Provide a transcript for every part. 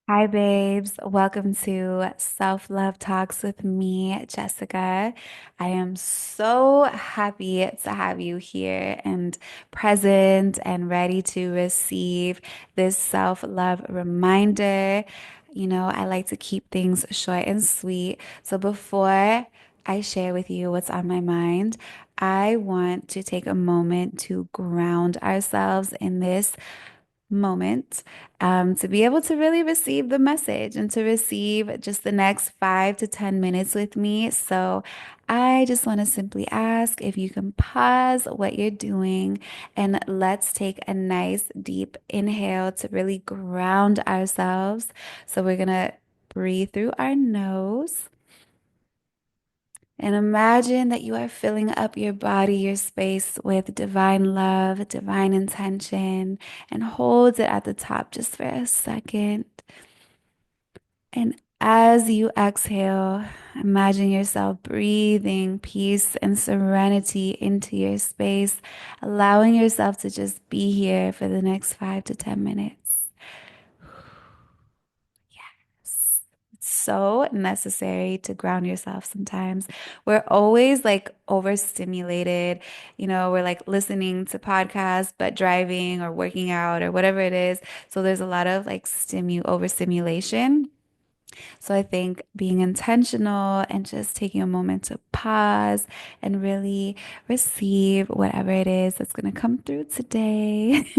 Hi, babes. Welcome to Self Love Talks with me, Jessica. I am so happy to have you here and present and ready to receive this self love reminder. I like to keep things short and sweet. So before I share with you what's on my mind, I want to take a moment to ground ourselves in this moment to be able to really receive the message and to receive just the next 5 to 10 minutes with me. So I just want to simply ask if you can pause what you're doing and let's take a nice deep inhale to really ground ourselves. So we're going to breathe through our nose. And imagine that you are filling up your body, your space with divine love, divine intention, and hold it at the top just for a second. And as you exhale, imagine yourself breathing peace and serenity into your space, allowing yourself to just be here for the next 5 to 10 minutes. It's so necessary to ground yourself sometimes. We're always like overstimulated. We're like listening to podcasts, but driving or working out or whatever it is. So there's a lot of like overstimulation. So I think being intentional and just taking a moment to pause and really receive whatever it is that's going to come through today.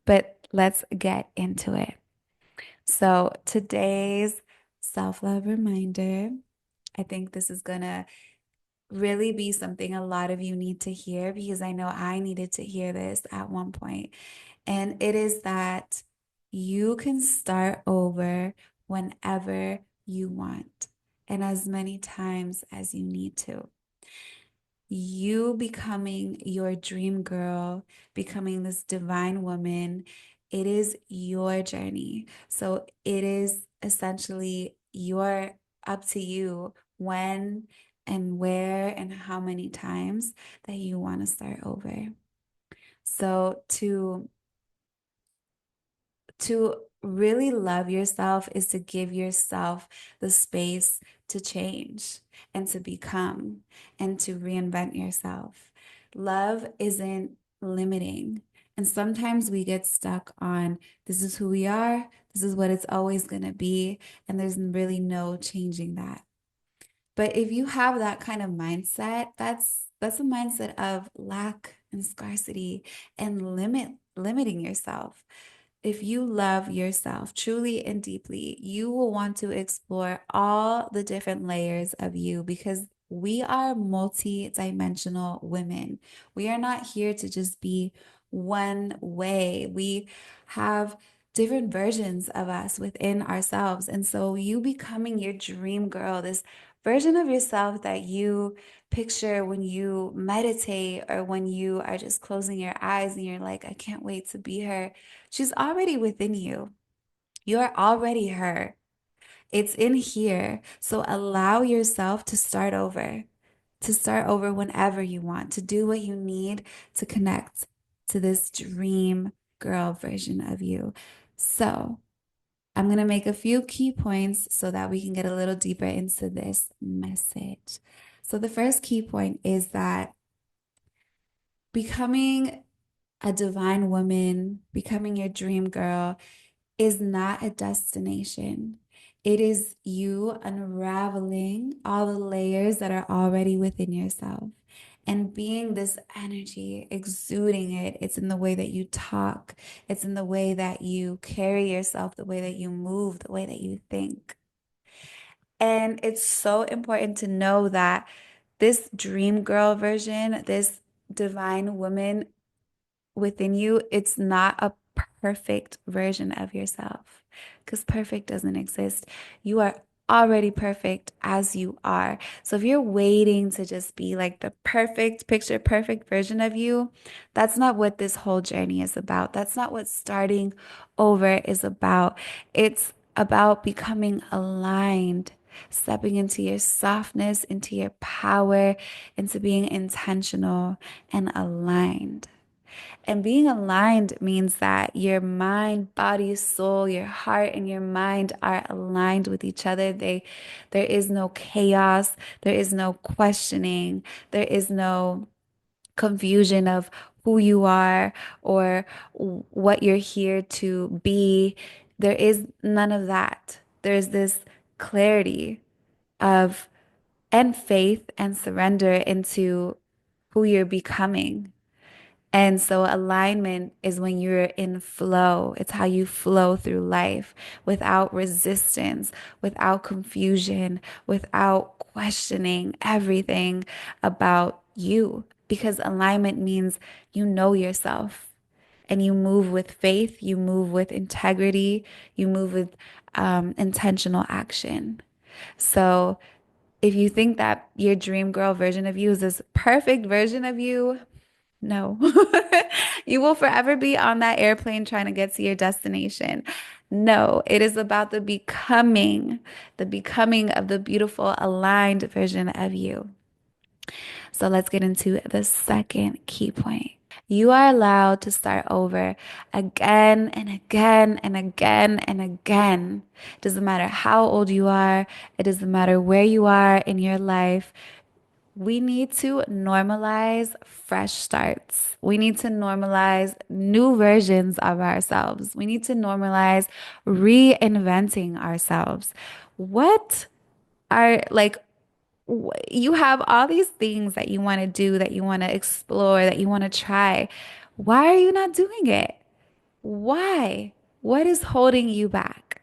But let's get into it. So today's self-love reminder, I think this is gonna really be something a lot of you need to hear because I know I needed to hear this at one point. And it is that you can start over whenever you want and as many times as you need to. You becoming your dream girl, becoming this divine woman, it is your journey. So it is essentially up to you when and where and how many times that you want to start over. So to really love yourself is to give yourself the space to change and to become and to reinvent yourself. Love isn't limiting. And sometimes we get stuck on this is who we are, this is what it's always going to be, and there's really no changing that. But if you have that kind of mindset, that's a mindset of lack and scarcity and limiting yourself. If you love yourself truly and deeply, you will want to explore all the different layers of you because we are multi-dimensional women. We are not here to just be one way. We have different versions of us within ourselves. And so you becoming your dream girl, this version of yourself that you picture when you meditate or when you are just closing your eyes and you're like, I can't wait to be her. She's already within you. You're already her. It's in here. So allow yourself to start over whenever you want, to do what you need to connect to this dream girl version of you. So I'm going to make a few key points so that we can get a little deeper into this message. So the first key point is that becoming a divine woman, becoming your dream girl, is not a destination. It is you unraveling all the layers that are already within yourself and being this energy, exuding it. It's in the way that you talk, it's in the way that you carry yourself, the way that you move, the way that you think. And it's so important to know that this dream girl version, this divine woman within you, it's not a perfect version of yourself because perfect doesn't exist. You are already perfect as you are. So if you're waiting to just be like the perfect picture, perfect version of you, that's not what this whole journey is about. That's not what starting over is about. It's about becoming aligned. Stepping into your softness, into your power, into being intentional and aligned. And being aligned means that your mind, body, soul, your heart, and your mind are aligned with each other. There is no chaos. There is no questioning. There is no confusion of who you are or what you're here to be. There is none of that. There's this clarity of and faith and surrender into who you're becoming. And so alignment is when you're in flow. It's how you flow through life without resistance, without confusion, without questioning everything about you. Because alignment means you know yourself and you move with faith, you move with integrity, you move with intentional action. So if you think that your dream girl version of you is this perfect version of you, no. You will forever be on that airplane trying to get to your destination. No, it is about the becoming of the beautiful, aligned version of you. So let's get into the second key point. You are allowed to start over again and again and again and again. It doesn't matter how old you are, it doesn't matter where you are in your life. We need to normalize fresh starts. We need to normalize new versions of ourselves. We need to normalize reinventing ourselves. What are like, you have all these things that you want to do, that you want to explore, that you want to try. Why are you not doing it? Why? What is holding you back?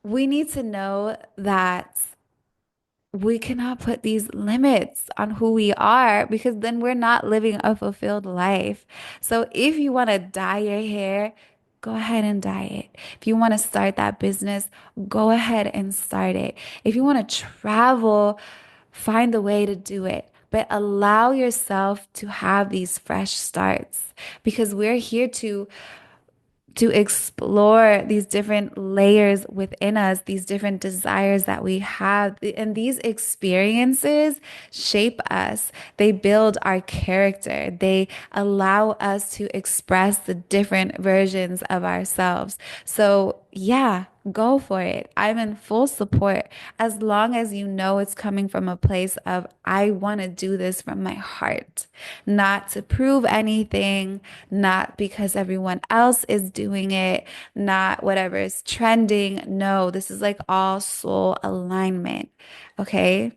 We need to know that we cannot put these limits on who we are because then we're not living a fulfilled life. So if you want to dye your hair, go ahead and dye it. If you want to start that business, go ahead and start it. If you want to travel, find a way to do it. But allow yourself to have these fresh starts because we're here to explore these different layers within us, these different desires that we have. And these experiences shape us. They build our character. They allow us to express the different versions of ourselves. So, yeah, go for it. I'm in full support as long as you know it's coming from a place of, I want to do this from my heart, not to prove anything, not because everyone else is doing it, not whatever is trending. No, this is like all soul alignment. Okay.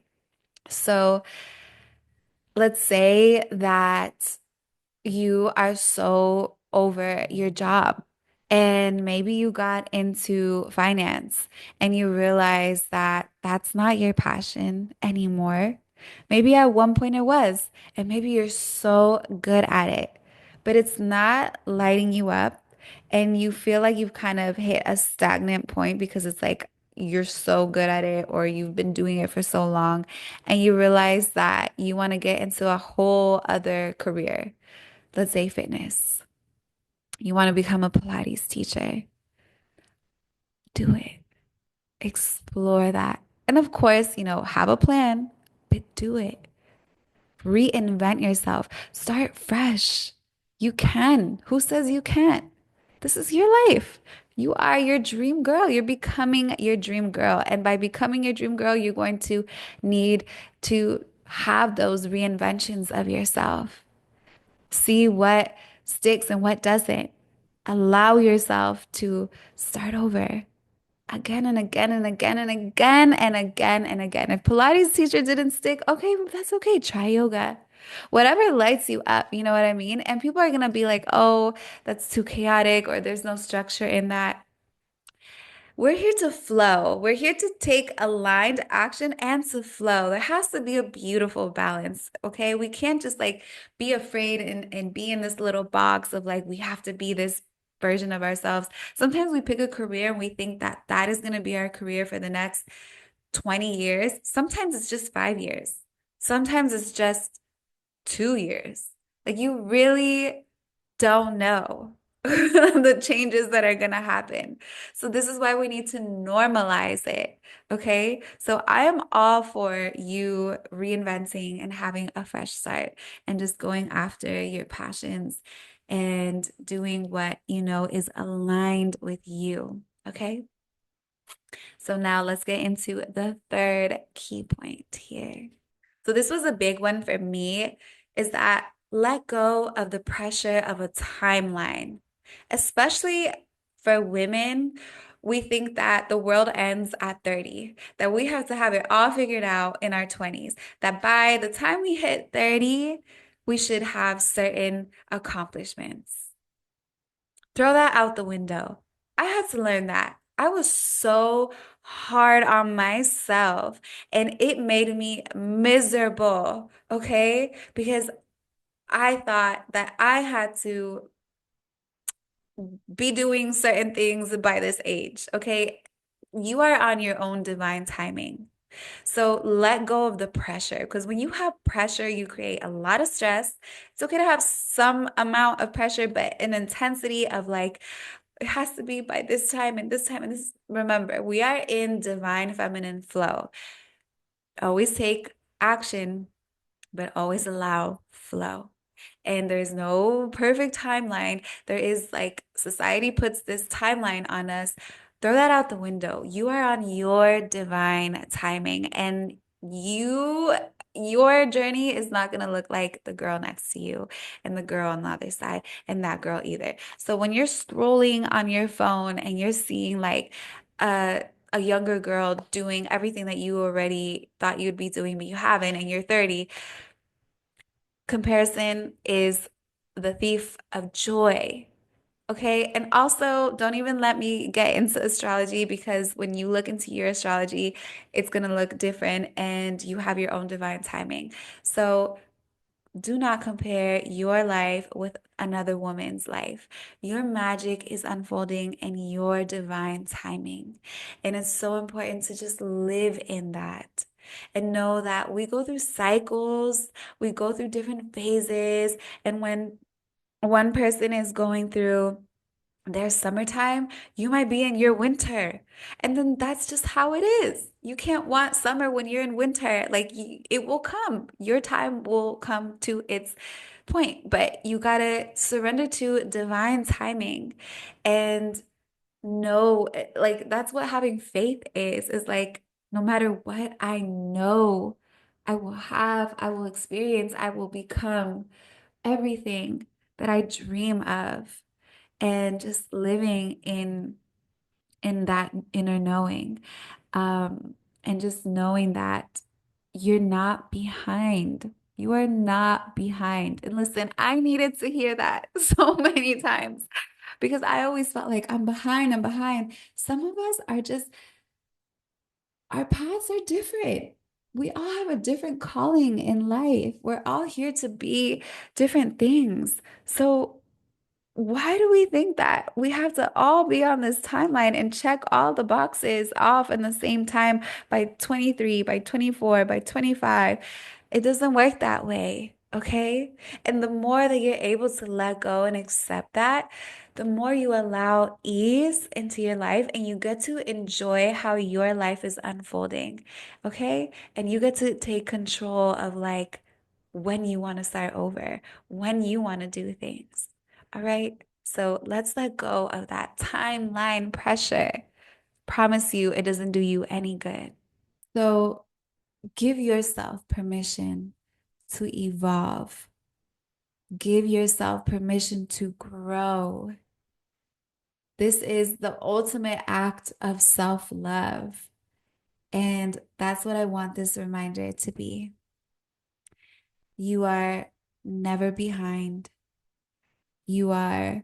So let's say that you are so over your job and maybe you got into finance and you realize that that's not your passion anymore. Maybe at one point it was, and maybe you're so good at it, but it's not lighting you up and you feel like you've kind of hit a stagnant point because it's like you're so good at it or you've been doing it for so long and you realize that you want to get into a whole other career. Let's say fitness. You want to become a Pilates teacher. Do it. Explore that. And of course, have a plan, but do it. Reinvent yourself. Start fresh. You can. Who says you can't? This is your life. You are your dream girl. You're becoming your dream girl. And by becoming your dream girl, you're going to need to have those reinventions of yourself. See what sticks and what doesn't. Allow yourself to start over again and again and again and again and again and again. If Pilates teacher didn't stick, okay, that's okay. Try yoga. Whatever lights you up, you know what I mean? And people are going to be like, oh, that's too chaotic or there's no structure in that. We're here to flow. We're here to take aligned action and to flow. There has to be a beautiful balance, okay? We can't just like be afraid and be in this little box of like, we have to be this version of ourselves. Sometimes we pick a career and we think that that is going to be our career for the next 20 years. Sometimes it's just 5 years. Sometimes it's just 2 years. Like you really don't know. the changes that are going to happen. So this is why we need to normalize it. Okay. So I am all for you reinventing and having a fresh start and just going after your passions and doing what you know is aligned with you. Okay. So now let's get into the third key point here. So this was a big one for me, is that let go of the pressure of a timeline. Especially for women, we think that the world ends at 30, that we have to have it all figured out in our 20s, that by the time we hit 30, we should have certain accomplishments. Throw that out the window. I had to learn that. I was so hard on myself and it made me miserable, okay? Because I thought that I had to be doing certain things by this age, okay? You are on your own divine timing. So let go of the pressure because when you have pressure, you create a lot of stress. It's okay to have some amount of pressure, but an intensity of like, it has to be by this time and this time and this. Remember, we are in divine feminine flow. Always take action, but always allow flow. And there's no perfect timeline. There is like society puts this timeline on us. Throw that out the window. You are on your divine timing and your journey is not going to look like the girl next to you and the girl on the other side and that girl either. So when you're scrolling on your phone and you're seeing like a younger girl doing everything that you already thought you'd be doing, but you haven't, and you're 30, comparison is the thief of joy. Okay. And also, don't even let me get into astrology because when you look into your astrology, it's going to look different and you have your own divine timing. So, do not compare your life with another woman's life. Your magic is unfolding in your divine timing. And it's so important to just live in that and know that we go through cycles, we go through different phases. And when one person is going through there's summertime, you might be in your winter. And then that's just how it is. You can't want summer when you're in winter. Like it will come. Your time will come to its point, but you gotta surrender to divine timing and know, like that's what having faith is like no matter what I know, I will have, I will experience, I will become everything that I dream of and just living in that inner knowing and just knowing that you're not behind. You are not behind. And listen, I needed to hear that so many times because I always felt like I'm behind, I'm behind. Some of us are just, our paths are different. We all have a different calling in life. We're all here to be different things. So why do we think that we have to all be on this timeline and check all the boxes off in the same time by 23, by 24, by 25? It doesn't work that way, okay? And the more that you're able to let go and accept that, the more you allow ease into your life and you get to enjoy how your life is unfolding, okay? And you get to take control of like when you want to start over, when you want to do things. All right. So let's let go of that timeline pressure. Promise you, it doesn't do you any good. So give yourself permission to evolve. Give yourself permission to grow. This is the ultimate act of self-love. And that's what I want this reminder to be. You are never behind. You are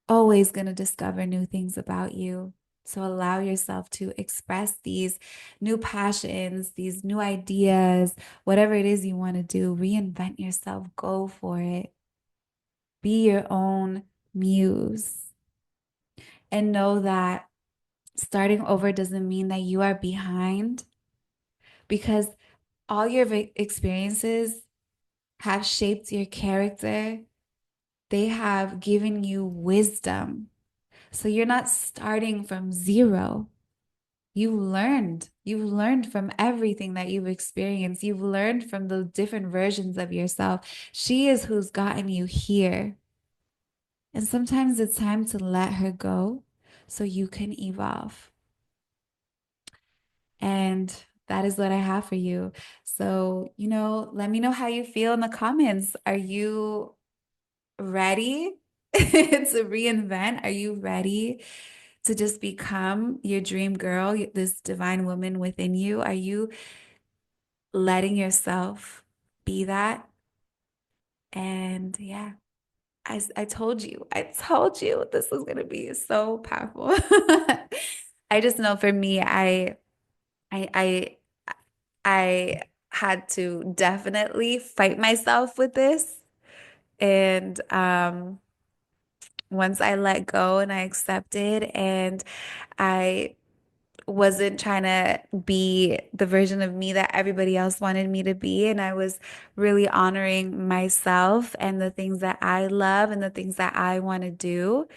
always going to discover new things about you. So allow yourself to express these new passions, these new ideas, whatever it is you want to do. Reinvent yourself. Go for it. Be your own muse. And know that starting over doesn't mean that you are behind because all your experiences have shaped your character. they have given you wisdom. So you're not starting from zero. You've learned from everything that you've experienced. You've learned from the different versions of yourself. She is who's gotten you here. And sometimes it's time to let her go so you can evolve. And that is what I have for you. So, let me know how you feel in the comments. Are you ready to reinvent? Are you ready to just become your dream girl, this divine woman within you? Are you letting yourself be that? And yeah, I told you this was going to be so powerful. I just know for me, I, I, I had to definitely fight myself with this. And once I let go and I accepted and I wasn't trying to be the version of me that everybody else wanted me to be. And I was really honoring myself and the things that I love and the things that I want to do.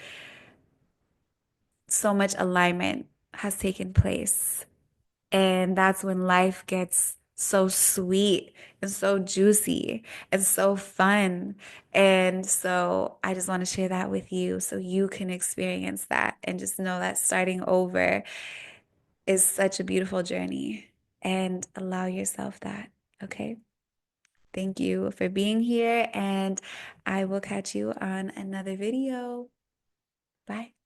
So much alignment has taken place. And that's when life gets so sweet and so juicy and so fun. And so I just want to share that with you so you can experience that and just know that starting over is such a beautiful journey and allow yourself that. Okay. Thank you for being here, and I will catch you on another video. Bye.